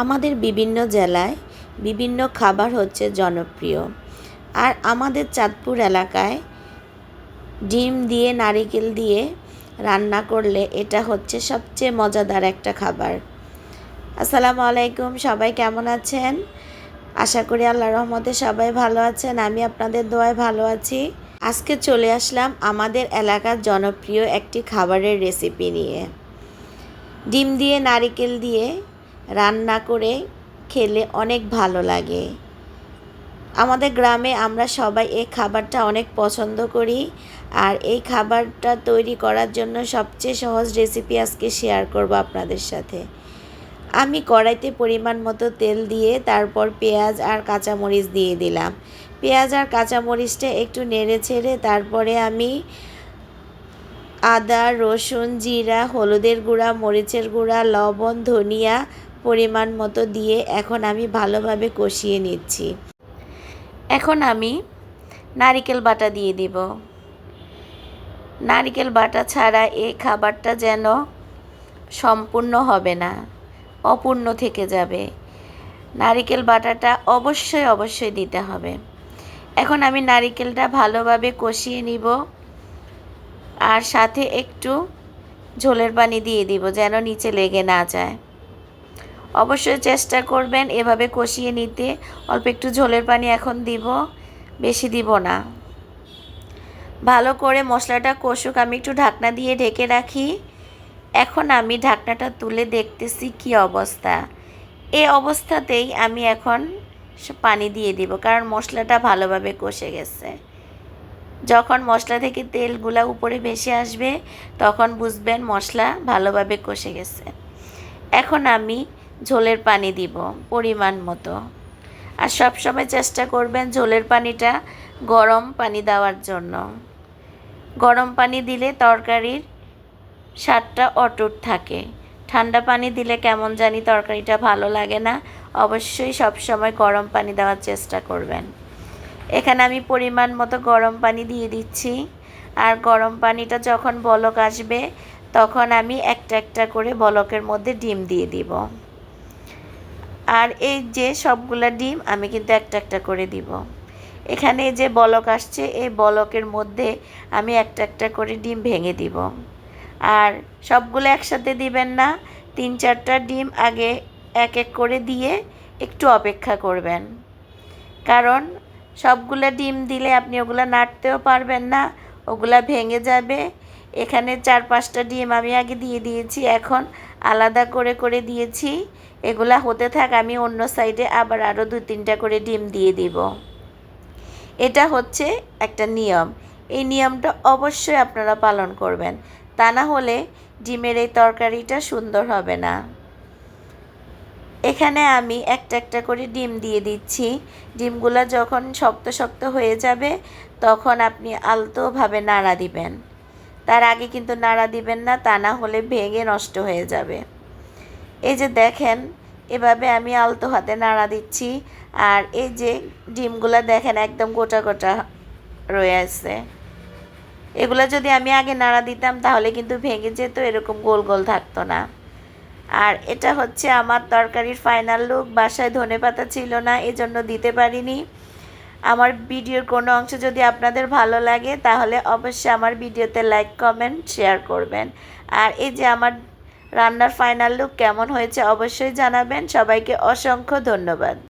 আমাদের বিভিন্ন জেলায় বিভিন্ন খাবার হচ্ছে জনপ্রিয়। আর আমাদের চাঁদপুর এলাকায় ডিম দিয়ে নারিকেল দিয়ে রান্না করলে এটা হচ্ছে সবচেয়ে মজাদার একটা খাবার। আসসালামু আলাইকুম, সবাই কেমন আছেন? আশা করি আল্লাহর রহমতে সবাই ভালো আছেন। আমি আপনাদের দোয়ায় ভালো আছি। আজকে চলে আসলাম আমাদের এলাকার জনপ্রিয় একটি খাবারের রেসিপি নিয়ে। ডিম দিয়ে নারিকেল দিয়ে রান্না করে খেলে অনেক ভালো লাগে। আমাদের গ্রামে আমরা সবাই এই খাবারটা অনেক পছন্দ করি। আর এই খাবারটা তৈরি করার জন্য সবচেয়ে সহজ রেসিপি আজকে শেয়ার করব আপনাদের সাথে। আমি কড়াইতে পরিমাণ মতো তেল দিয়ে তারপর পেঁয়াজ আর কাঁচামরিচ দিয়ে দিলাম। পেঁয়াজ আর কাঁচামরিচটা একটু নেড়ে ছেড়ে তারপরে আমি আদা, রসুন, জিরা, হলুদের গুঁড়া, মরিচের গুঁড়া, লবণ, ধনিয়া পরিমাণ মতো দিয়ে এখন আমি ভালোভাবে কষিয়ে নিচ্ছি। এখন আমি নারিকেল বাটা দিয়ে দিব। নারিকেল বাটা ছাড়া এই খাবারটা যেন সম্পূর্ণ হবে না, অপূর্ণ থেকে যাবে। নারিকেল বাটাটা অবশ্যই দিতে হবে। এখন আমি নারিকেলটা ভালোভাবে কষিয়ে নিব আর সাথে একটু ঝোলের পানি দিয়ে দিব যেন নিচে লেগে না যায়। অবশ্যই চেষ্টা করবেন এভাবে কষিয়ে নিতে। অল্প একটু ঝোলের পানি এখন দিব, বেশি দিব না। ভালো করে মশলাটা কষুক, আমি একটু ঢাকনা দিয়ে ঢেকে রাখি। এখন আমি ঢাকনাটা তুলে দেখতেছি কি অবস্থা। এই অবস্থাতেই আমি এখন পানি দিয়ে দিব, কারণ মশলাটা ভালোভাবে কষে গেছে। যখন মশলা থেকে তেলগুলা উপরে ভেসে আসবে তখন বুঝবেন মশলা ভালোভাবে কষে গেছে। এখন আমি ঝোলের পানি দিব পরিমাণ মতো। আর সবসময় চেষ্টা করবেন ঝোলের পানিটা গরম পানি দেওয়ার জন্য। গরম পানি দিলে তরকারির স্বাদটা অটুট থাকে। ঠান্ডা পানি দিলে কেমন জানি তরকারিটা ভালো লাগে না। অবশ্যই সবসময় গরম পানি দেওয়ার চেষ্টা করবেন। এখানে আমি পরিমাণ মতো গরম পানি দিয়ে দিচ্ছি। আর গরম পানিটা যখন বলক আসবে তখন আমি একটা একটা করে বলকের মধ্যে ডিম দিয়ে দিব। আর এই যে সবগুলা ডিম আমি কিন্তু একটা একটা করে দিব। এখানে যে বলক আসছে এই বলকের মধ্যে আমি একটা একটা করে ডিম ভেঙে দিব। আর সবগুলো একসাথে দিবেন না, 3-4টা ডিম আগে এক এক করে দিয়ে একটু অপেক্ষা করবেন। কারণ সবগুলা ডিম দিলে আপনি ওগুলা নাড়তেও পারবেন না, ওগুলা ভেঙে যাবে। এখানে 4-5টা ডিম আমি আগে দিয়ে দিয়েছি, এখন আলাদা করে করে দিয়েছি। এগুলা হতে থাক, আমি অন্য সাইডে আবার আরও 2-3টা করে ডিম দিয়ে দিব। এটা হচ্ছে একটা নিয়ম। এই নিয়মটা অবশ্যই আপনারা পালন করবেন, তা না হলে ডিমের এই তরকারিটা সুন্দর হবে না। এখানে আমি একটা একটা করে ডিম দিয়ে দিচ্ছি। ডিমগুলো যখন শক্ত শক্ত হয়ে যাবে তখন আপনি আলতোভাবে নাড়া দিবেন। তার আগে কিন্তু নাড়া দিবেন না, তা না হলে ভেঙে নষ্ট হয়ে যাবে। এই যে দেখেন, এভাবে আমি আলতো হাতে নাড়া দিচ্ছি। আর এই যে ডিমগুলো দেখেন একদম গোটা গোটা রয়ে আছে। এগুলো যদি আমি আগে নাড়া দিতাম তাহলে কিন্তু ভেঙে যেত, এরকম গোল গোল থাকতো না। আর এটা হচ্ছে আমার তরকারির ফাইনাল লুক। বাসায় ধনেপাতা ছিল না, এজন্য দিতে পারিনি। আমার ভিডিওর কোনো অংশ যদি আপনাদের ভালো লাগে তাহলে অবশ্যই আমার ভিডিওতে লাইক, কমেন্ট, শেয়ার করবেন। আর এই যে আমার রান্নার ফাইনাল লুক কেমন হয়েছে অবশ্যই জানাবেন। সবাইকে অসংখ্য ধন্যবাদ।